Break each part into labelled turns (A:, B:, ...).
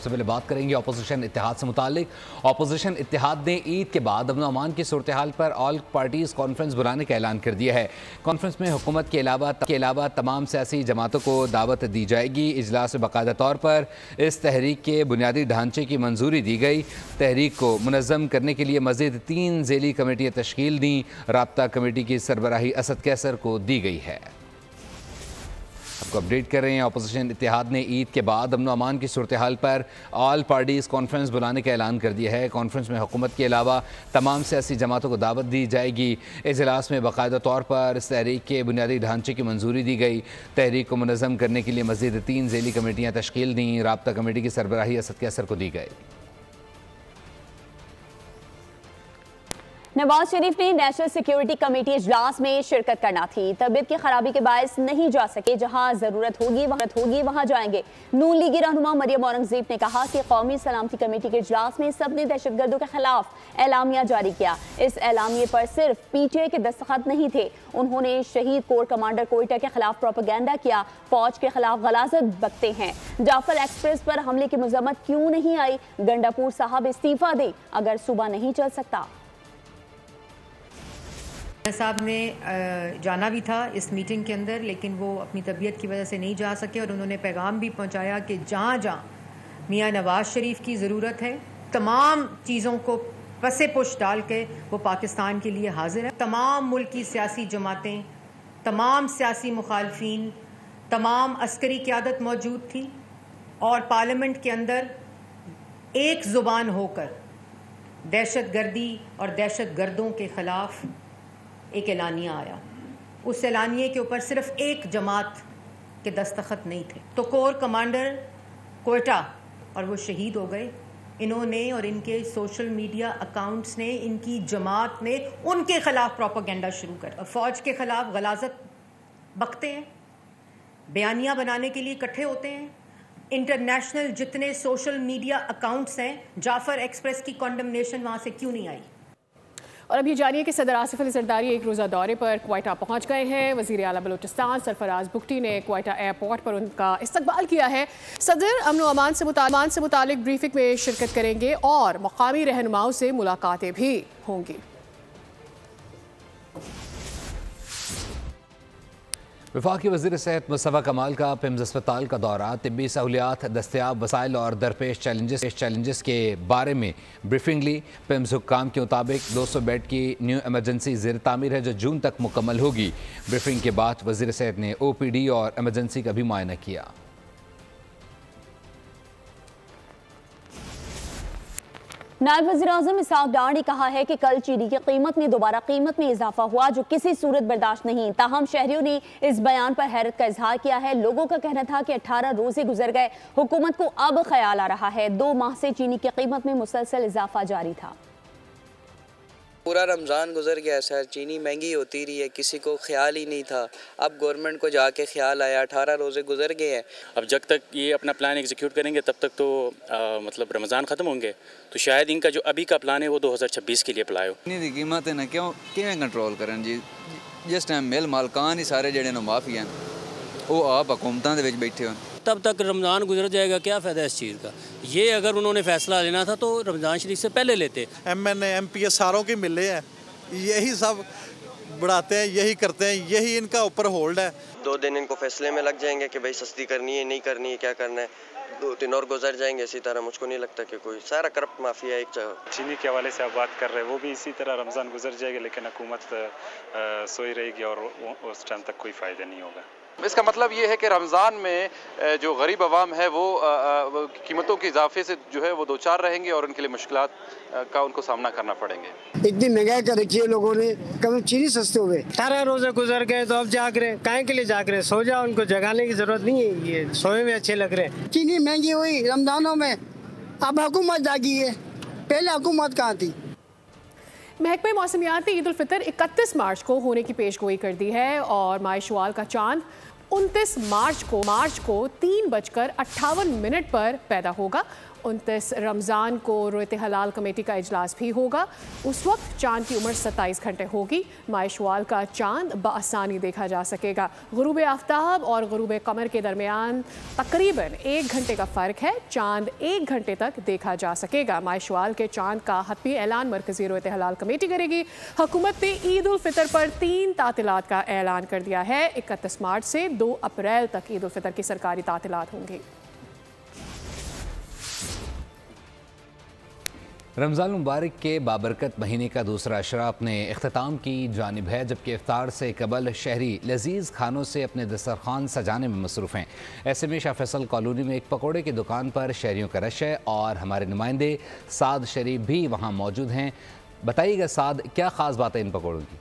A: सबसे पहले बात करेंगे अपोजिशन इत्तेहाद से मुतालिक। अपोजिशन इत्तेहाद ने ईद के बाद अमन अमान की सूरत हाल पर ऑल पार्टीज़ कॉन्फ्रेंस बुलाने का ऐलान कर दिया है। कॉन्फ्रेंस में हुकूमत के अलावा तमाम सियासी जमातों को दावत दी जाएगी। इजलास में बाकायदा तौर पर इस तहरीक के बुनियादी ढांचे की मंजूरी दी गई। तहरीक को मुनज़्ज़म करने के लिए मज़ीद 3 ज़ेली कमेटियाँ तश्कील दी। राब्ता कमेटी की सरबराही असद कैसर को दी गई है। आपको अपडेट कर रहे हैं, अपोजिशन इत्तेहाद ने ईद के बाद अमन अमान की सूरत हाल पर ऑल पार्टीज़ कॉन्फ्रेंस बुलाने का ऐलान कर दिया है। कॉन्फ्रेंस में हुकूमत के अलावा तमाम सियासी जमातों को दावत दी जाएगी। इजलास में बाकायदा तौर पर इस तहरीक के बुनियादी ढांचे की मंजूरी दी गई। तहरीक को मुनज़्ज़म करने के लिए मज़ीद 3 ज़ेली कमेटियाँ तश्कील दी। राब्ता कमेटी की सरबराही असद कैसर को दी गई।
B: नवाज शरीफ ने नेशनल सिक्योरिटी कमेटी इजलास में शिरकत करना थी। तबीयत की खराबी के बायस नहीं जा सके। जहां जरूरत होगी वहां जाएंगे। नून लीगी रहनुमा मरियम औरंगजेब ने कहा कि कौमी सलामती कमेटी के इजलास में सबने दहशतगर्दों के खिलाफ एलामिया जारी किया। इस एलामिया पर सिर्फ पीटीआई के दस्तखत नहीं थे। उन्होंने शहीद कोर कमांडर कोयटा के खिलाफ प्रोपेगेंडा किया। फौज के खिलाफ गलाजत बकते हैं। जाफर एक्सप्रेस पर हमले की मजम्मत क्यों नहीं आई? गंडापुर साहब इस्तीफा दे अगर सूबा नहीं चल सकता।
C: साहब ने जाना भी था इस मीटिंग के अंदर, लेकिन वो अपनी तबीयत की वजह से नहीं जा सके और उन्होंने पैगाम भी पहुंचाया कि जहाँ जहाँ मियाँ नवाज शरीफ की ज़रूरत है तमाम चीज़ों को पसे पुश डाल के वो पाकिस्तान के लिए हाजिर है। तमाम मुल्क की सियासी जमातें, तमाम सियासी मुखालफीन, तमाम अस्करी क़यादत मौजूद थी और पार्लियामेंट के अंदर एक ज़ुबान होकर दहशत गर्दी और दहशत गर्दों के ख़िलाफ़ एक एलानिया आया। उस एलानिए के ऊपर सिर्फ एक जमात के दस्तखत नहीं थे। तो कोर कमांडर कोयटा और वो शहीद हो गए। इन्होंने और इनके सोशल मीडिया अकाउंट्स ने, इनकी जमात ने उनके खिलाफ प्रोपेगेंडा शुरू कर, फौज के खिलाफ गलाजत बकते हैं, बयानियां बनाने के लिए इकट्ठे होते हैं। इंटरनेशनल जितने सोशल मीडिया अकाउंट्स हैं, जाफर एक्सप्रेस की कॉन्डमनेशन वहाँ से क्यों नहीं आई?
D: और अब ये जानिए कि सदर आसिफ अली जरदारी एक रोज़ा दौरे पर क्वेटा पहुंच गए हैं। वज़ीर आला बलूचिस्तान सरफराज बुगटी ने क्वेटा एयरपोर्ट पर उनका इस्तकबाल किया है। सदर अमन व अमान से मुतालिक ब्रीफिंग में शिरकत करेंगे और मकामी रहनुमाओं से मुलाकातें भी होंगी।
A: वफाकी वज़ीर सेहत मुस्तफ़ा कमाल का पिम्स अस्पताल का दौरा, तिब्बी सहूलियात, दस्तयाब वसाइल और दरपेश चैलेंजेस के बारे में ब्रीफिंग ली। पिम्स हुक्काम के मुताबिक 200 बेड की न्यू एमरजेंसी ज़ेर तामीर है जो जून तक मुकम्मल होगी। ब्रीफिंग के बाद वज़ीर सेहत ने OPD और एमरजेंसी का भी मुआयना किया।
B: नायब वज़ीर-ए-आज़म इसहाक डार ने कहा है कि कल चीनी की कीमत में दोबारा कीमत में इजाफा हुआ जो किसी सूरत बर्दाश्त नहीं। ताहम शहरियों ने इस बयान पर हैरत का इजहार किया है। लोगों का कहना था कि 18 रोजे गुजर गए, हुकूमत को अब ख्याल आ रहा है। 2 माह से चीनी की कीमत में मुसलसल इजाफा जारी था।
E: पूरा रमज़ान गुजर गया सर, चीनी महंगी होती रही है, किसी को ख्याल ही नहीं था। अब गवर्नमेंट को जाके ख्याल आया, 18 रोज़े गुजर गए हैं।
F: अब जब तक ये अपना प्लान एग्जीक्यूट करेंगे तब तक तो मतलब रमज़ान ख़त्म होंगे, तो शायद इनका जो अभी का प्लान है वो 2026 के लिए अप्लाई हो।
G: चीनी की कीमत है ना किवें कंट्रोल करन जी, जिस टाइम मिल मालकान ही सारे जड़े माफी हैं वो आप हुकूमतां दे विच बैठे हो।
H: तब तक रमज़ान गुजर जाएगा, क्या फ़ायदा इस चीज़ का। ये अगर उन्होंने फ़ैसला लेना था तो रमज़ान शरीफ से पहले लेते।
I: MNA MPA सारों के मिले हैं, यही सब बढ़ाते हैं, यही करते हैं, यही इनका ऊपर होल्ड है।
E: 2 दिन इनको फैसले में लग जाएंगे कि भाई सस्ती करनी है नहीं करनी है, क्या करना है। 2 दिन और गुजर जाएंगे इसी तरह। मुझको नहीं लगता कि कोई सारा करप्ट माफिया एक
J: चीनी के हवाले से आप बात कर रहे हैं, वो भी इसी तरह रमज़ान गुजर जाएगा, लेकिन हुकूमत सोई रहेगी और उस टाइम तक कोई फ़ायदा नहीं होगा।
K: इसका मतलब ये है कि रमज़ान में जो गरीब अवाम है वो कीमतों के इजाफे से जो है वो 2-4 रहेंगे और उनके लिए मुश्किलात का उनको सामना करना पड़ेंगे।
L: इतनी महंगाई कर रखी है लोगों ने, कभी चीनी सस्ते हुए।
M: 18 रोजे गुजर गए तो अब जाग रहे, काहे के लिए जाग रहे? सो जाओ, उनको जगाने की जरूरत नहीं है, ये सोए में अच्छे लग रहे।
L: चीनी महंगी हुई रमजानों में, अब हुकूमत जागी है, पहले हुकूमत कहाँ थी।
D: महकमे मौसमियात ने ईद उल फितर 31 मार्च को होने की पेशगोई कर दी है और माह शवाल का चांद 29 मार्च को 3:58 पर पैदा होगा। 29 रमज़ान को रोयत हलाल कमेटी का इजलास भी होगा। उस वक्त चांद की उम्र 27 घंटे होगी। माह शवाल का चांद बआसानी देखा जा सकेगा। गुरूब आफ्ताब और गुरूब कमर के दरमियान तकरीबन 1 घंटे का फ़र्क है। चांद 1 घंटे तक देखा जा सकेगा। माह शवाल के चांद का हतमी ऐलान मरकज़ी रोयत हलाल कमेटी करेगी। हुकूमत ने ईद उल फितर पर 3 तातीलात का ऐलान कर दिया है। 31 मार्च से 2 अप्रैल तक ईद उल फितर की सरकारी तातीलात होंगी।
A: रमज़ान मुबारक के बाबरकत महीने का दूसरा अशरा अपने इख्तिताम की जानिब है, जबकि इफ्तार से कबल शहरी लजीज़ खानों से अपने दस्तरखान सजाने में मसरूफ़ हैं। ऐसे में शाह फैसल कॉलोनी में एक पकौड़े की दुकान पर शहरियों का रश है और हमारे नुमाइंदे साद शरीफ भी वहाँ मौजूद हैं। बताइएगा साद, क्या ख़ास बात है इन पकौड़ों की?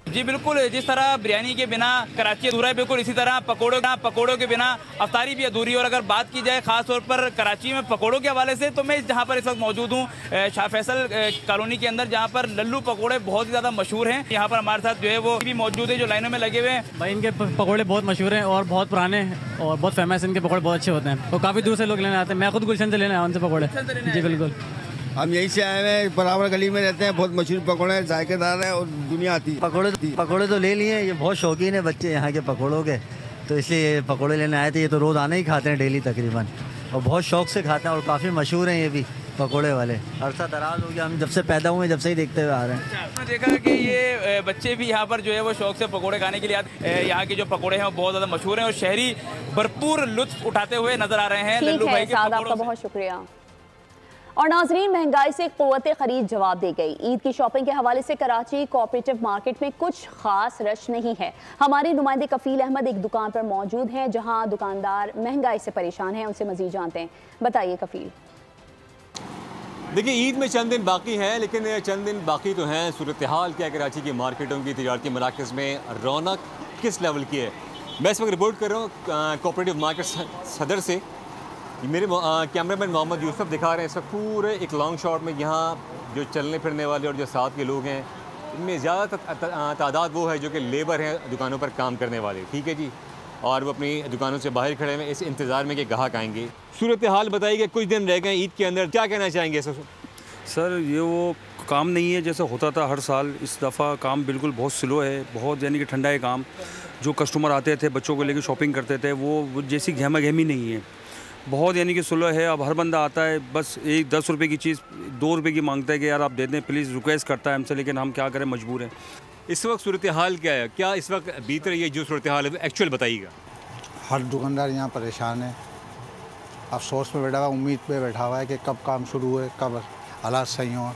N: जी बिल्कुल, जिस तरह बिरयानी के बिना कराची अधूरा है, बिल्कुल इसी तरह पकोड़ों के बिना अफ्तारी भी अधूरी। और अगर बात की जाए ख़ास तौर पर कराची में पकोड़ों के हवाले से, तो मैं जहाँ पर इस वक्त मौजूद हूँ शाह फैसल कॉलोनी के अंदर, जहाँ पर लल्लू पकोड़े बहुत ही ज़्यादा मशहूर हैं। यहाँ पर हमारे साथ जो है वो भी मौजूद है जो लाइनों में लगे हुए हैं।
O: भाई इनके पकोड़े बहुत मशहूर हैं और बहुत पुराने हैं और बहुत फेमस। इनके पकोड़े बहुत अच्छे होते हैं और काफ़ी दूर से लोग लेने आते हैं। मैं खुद गुलशन से लेने आया उनसे पकोड़े। जी बिल्कुल,
P: हम यहीं से आए हैं, बराबर गली में रहते हैं। बहुत मशहूर पकौड़े हैं, जायकेदार है और दुनिया आती है।
Q: पकौड़े तो ले लिए। ये बहुत शौकीन है बच्चे यहाँ के पकौड़ों के, तो इसलिए पकौड़े लेने आए थे। ये तो रोज़ आने ही खाते हैं डेली तकरीबन, और बहुत शौक से खाते हैं और काफ़ी मशहूर हैं ये भी पकौड़े वाले। अरसा दराज हो गया, हम जब से पैदा हुए जब से ही देखते हुए आ रहे हैं।
N: आपने देखा कि ये बच्चे भी यहाँ पर जो है वो शौक से पकौड़े खाने के लिए आते हैं। यहाँ के जो पकौड़े हैं वो बहुत ज़्यादा मशहूर हैं और शहरी भरपूर लुत्फ उठाते हुए नजर आ रहे हैं। लल्लू भाई
B: आपका बहुत शुक्रिया। और नाजरीन, महंगाई से क़ुव्वत खरीद जवाब दे गई। ईद की शॉपिंग के हवाले से कराची कोऑपरेटिव मार्केट में कुछ खास रश नहीं है। हमारे नुमाइंदे कफील अहमद एक दुकान पर मौजूद हैं जहां दुकानदार महंगाई से परेशान हैं। उनसे मजीद जानते हैं। बताइए कफील।
R: देखिए, ईद में चंद दिन बाकी हैं, लेकिन चंद दिन बाकी तो हैं। सूरत हाल क्या कराची की मार्केटों की, तिजारती मराकज़ में रौनक किस लेवल की है, मैं इस वक्त रिपोर्ट कर रहा हूँ कोऑपरेटिव मार्केट सदर से। मेरे कैमरामैन मोहम्मद यूसुफ दिखा रहे हैं इस वक्त पूरे एक लॉन्ग शॉट में। यहाँ जो चलने फिरने वाले और जो साथ के लोग हैं, इनमें ज़्यादा तादाद वो है जो कि लेबर हैं दुकानों पर काम करने वाले, ठीक है जी, और वो अपनी दुकानों से बाहर खड़े हैं इस इंतज़ार में कि ग्राहक आएंगे। सूरत हाल बताइए, कुछ दिन रह गए ईद के अंदर, क्या कहना चाहेंगे
S: सर? ये वो काम नहीं है जैसे होता था हर साल। इस दफ़ा काम बिल्कुल बहुत स्लो है, बहुत यानी कि ठंडा है काम। जो कस्टमर आते थे बच्चों को लेकर शॉपिंग करते थे, वो जैसी गहमा गहमी नहीं है, बहुत यानी कि स्लो है। अब हर बंदा आता है बस एक 10 रुपये की चीज़ 2 रुपये की मांगता है कि यार आप दे दें प्लीज़, रिक्वेस्ट करता है हमसे, लेकिन हम क्या करें, मजबूर हैं।
R: इस वक्त सूरत हाल क्या है, क्या इस वक्त बीत रही है जो सूरत हाल है एक्चुअल बताइएगा?
T: हर दुकानदार यहाँ परेशान है, अफसोस में बैठा हुआ, उम्मीद पे बैठा हुआ है कि कब काम शुरू है, कब हालात सही हों।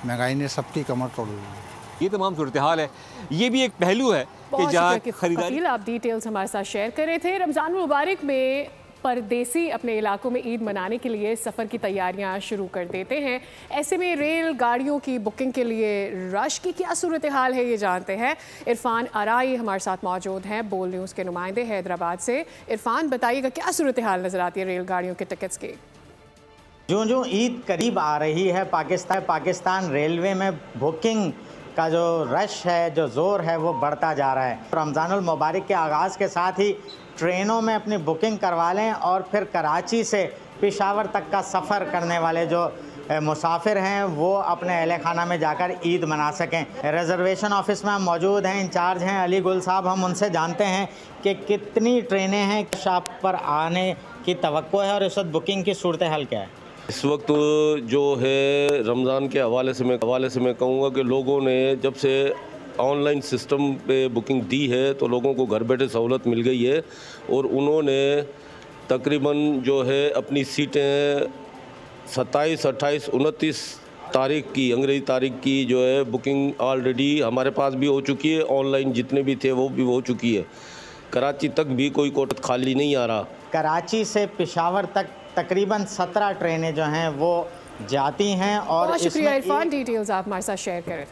T: महंगाई ने सबकी कमर तोड़ दी।
R: ये तमाम सूरत हाल है। ये भी एक पहलू है कि जहाँ खरीदारी।
D: आप डिटेल्स हमारे साथ शेयर कर रहे थे। रमज़ान मुबारक में परदेसी अपने इलाकों में ईद मनाने के लिए सफ़र की तैयारियां शुरू कर देते हैं। ऐसे में रेल गाड़ियों की बुकिंग के लिए रश की क्या सूरत हाल है, ये जानते हैं। इरफान आराई हमारे साथ मौजूद हैं, बोल न्यूज़ के नुमाइंदे हैदराबाद से। इरफान, बताइएगा क्या सूरत हाल नज़र आती है रेल गाड़ियों के टिकट्स की?
U: जो ईद करीब आ रही है, पाकिस्तान रेलवे में बुकिंग का जो रश है, जो ज़ोर है, वो बढ़ता जा रहा है। रमज़ानुल मुबारक के आगाज़ के साथ ही ट्रेनों में अपनी बुकिंग करवा लें और फिर कराची से पेशावर तक का सफ़र करने वाले जो मुसाफिर हैं वो अपने अहले खाना में जाकर ईद मना सकें। रिजर्वेशन ऑफिस में हम मौजूद हैं, इंचार्ज हैं अली गुल साहब। हम उनसे जानते हैं कि कितनी ट्रेनें हैं शॉप पर आने की तवक्को है और इस वक्त बुकिंग की सूरत हाल क्या है?
V: इस वक्त जो है रमज़ान के हवाले से मैं कहूँगा कि लोगों ने जब से ऑनलाइन सिस्टम पे बुकिंग दी है तो लोगों को घर बैठे सहूलत मिल गई है और उन्होंने तकरीबन जो है अपनी सीटें 27, 28, 29 तारीख की, अंग्रेज़ी तारीख की जो है बुकिंग ऑलरेडी हमारे पास भी हो चुकी है। ऑनलाइन जितने भी थे वो भी हो चुकी है। कराची तक भी कोई कोटा खाली नहीं आ रहा।
U: कराची से पेशावर तक तकरीबन 17 ट्रेनें जो हैं वो जाती हैं। और
D: बहुत शुक्रिया इरफान, डिटेल्स आप हमारे साथ शेयर करें।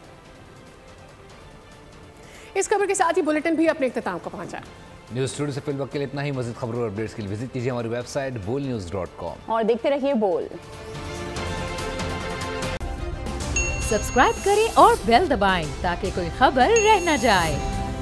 D: इस खबर के साथ ही बुलेटिन भी अपने इख्तिताम को पहुंचा।
A: न्यूज़ स्टूडियो से फिलहाल के लिए इतना ही। मज़ीद खबरों और अपडेट्स के लिए विजिट कीजिए हमारी वेबसाइट bolnews.com
B: और देखते रहिए बोल।
W: सब्सक्राइब करें और बेल दबाएं ताकि कोई खबर रह न जाए।